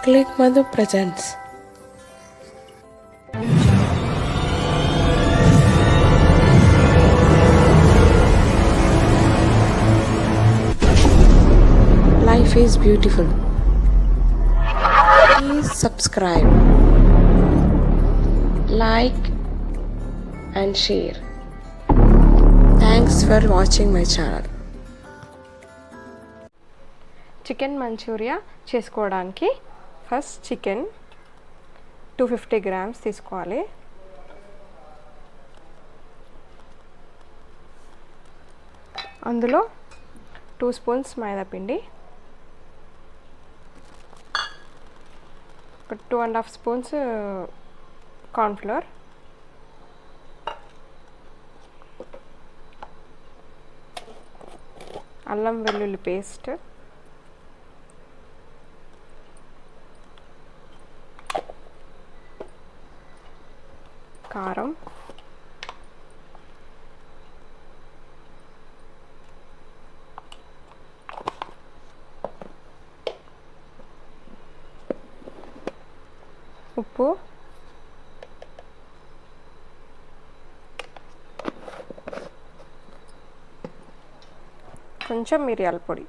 Click Madhu presents. Life is beautiful. Please subscribe, like, and share. Thanks for watching my channel. Chicken Manchurian చేసుకోవడానికి first chicken 250 grams తీసుకోవాలి. అందులో 2 spoons మైదా పిండి, 2.5 spoons cornflour, అల్లం వెల్లుల్లి paste, కారం, ఉప్పు, కొంచెం మిరియాల పొడి.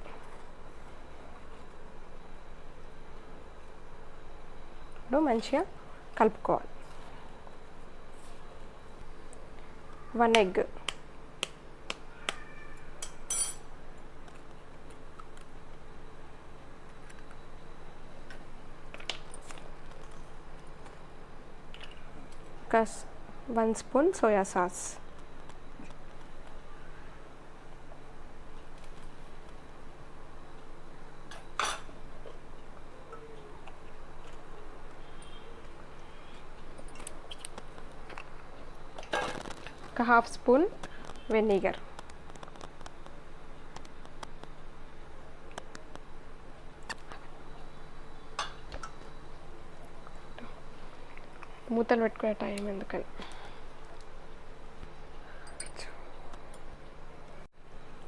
ఇప్పుడు మంచిగా కలుపుకోవాలి. 1 ఎగ్, ఒక 1 స్పూన్ సోయా సాస్, ఒక 1/2 స్పూన్ వెనిగర్, మూతలు పెట్టుకునే టైం ఎందుకని.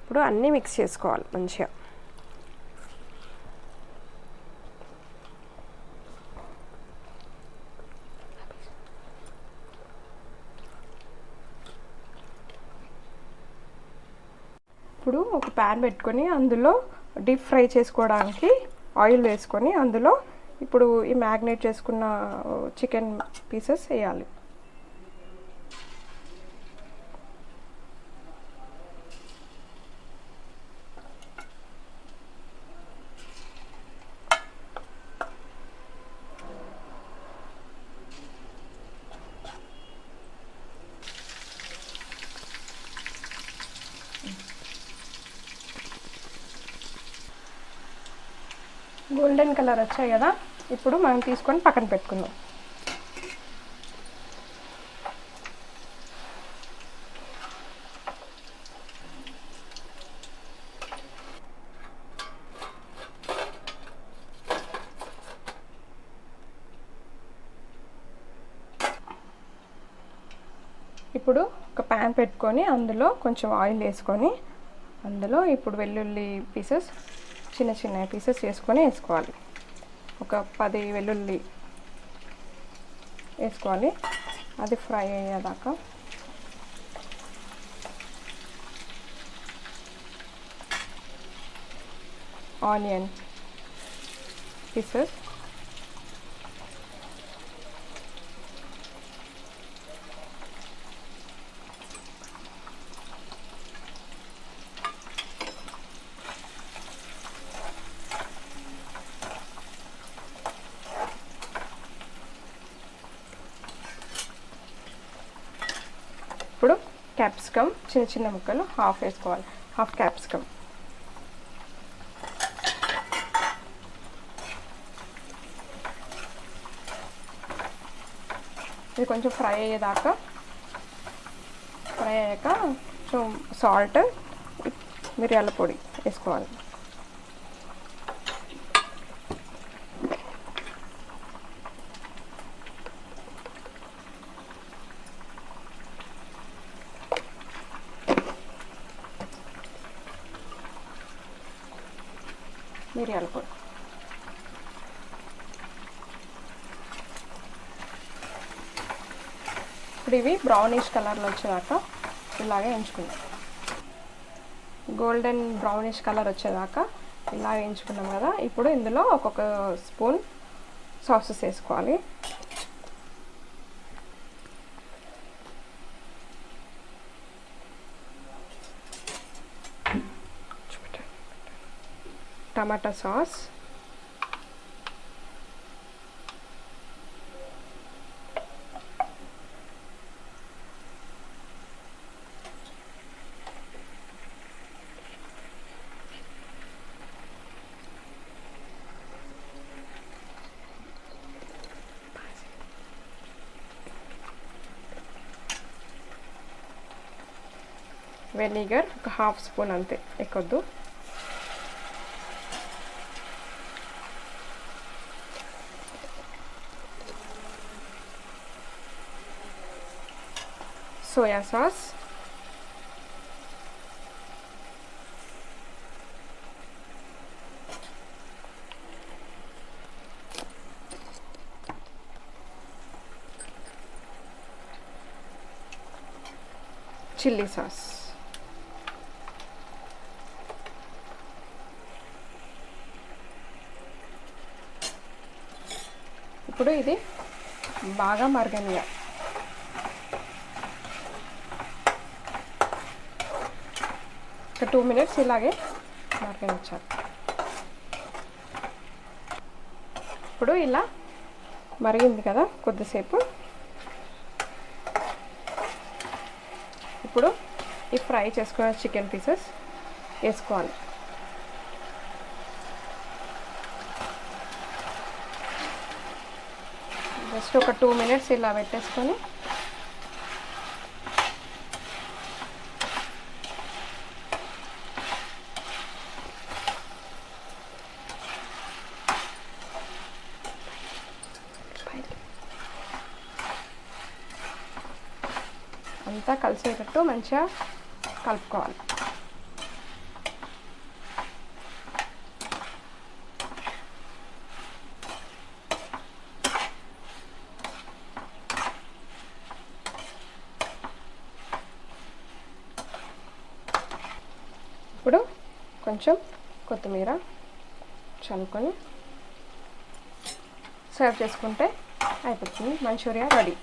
ఇప్పుడు అన్నీ మిక్స్ చేసుకోవాలి మంచిగా. ఇప్పుడు ఒక ప్యాన్ పెట్టుకొని అందులో డీప్ ఫ్రై చేసుకోవడానికి ఆయిల్ వేసుకొని అందులో ఇప్పుడు ఈ మ్యాగ్నేట్ చేసుకున్న చికెన్ పీసెస్ వేయాలి. గోల్డెన్ కలర్ వచ్చాయి కదా, ఇప్పుడు మనం తీసుకొని పక్కన పెట్టుకుందాం. ఇప్పుడు ఒక ప్యాన్ పెట్టుకొని అందులో కొంచెం ఆయిల్ వేసుకొని అందులో ఇప్పుడు వెల్లుల్లి పీసెస్ చిన్న చిన్న పీసెస్ వేసుకోవాలి. ఒక 10 వెల్లుల్లి వేసుకోవాలి. అది ఫ్రై అయ్యేదాకా ఆనియన్ పీసెస్, ఇప్పుడు క్యాప్సికమ్ చిన్న చిన్న ముక్కలు హాఫ్ వేసుకోవాలి. హాఫ్ క్యాప్సికమ్, ఇది కొంచెం ఫ్రై అయ్యాక కొంచెం సాల్ట్, మిరియాల పొడి వేసుకోవాలి. మిరియాల పొడి ఇప్పుడు ఇవి బ్రౌనిష్ కలర్లో వచ్చేదాకా ఇలాగే ఎంచుకుందాం. గోల్డెన్ బ్రౌనిష్ కలర్ వచ్చేదాకా ఇలా వేయించుకున్నాం కదా. ఇప్పుడు ఇందులో ఒక్కొక్క స్పూన్ సాసెస్ వేసుకోవాలి. టమాటా సాస్, వెనిగర్ ఒక హాఫ్ స్పూన్ అంతే, ఎక్కువద్దు. సోయా సాస్, చిల్లీ సాస్, ఇప్పుడు ఇది బాగా మరగనియాలి. ఒక 2 minutes ఇలాగే మరగనిచ్చాలి. ఇప్పుడు ఇలా మరిగింది కదా కొద్దిసేపు. ఇప్పుడు ఈ ఫ్రై చేసుకున్న చికెన్ పీసెస్ వేసుకోవాలి. జస్ట్ ఒక 2 minutes ఇలా పెట్టేసుకొని అంతా కలిసేటట్టు మంచిగా కలుపుకోవాలి. ఇప్పుడు కొంచెం కొత్తిమీర చల్లుకొని సర్వ్ చేసుకుంటే అయిపోతుంది. Manchurian ready.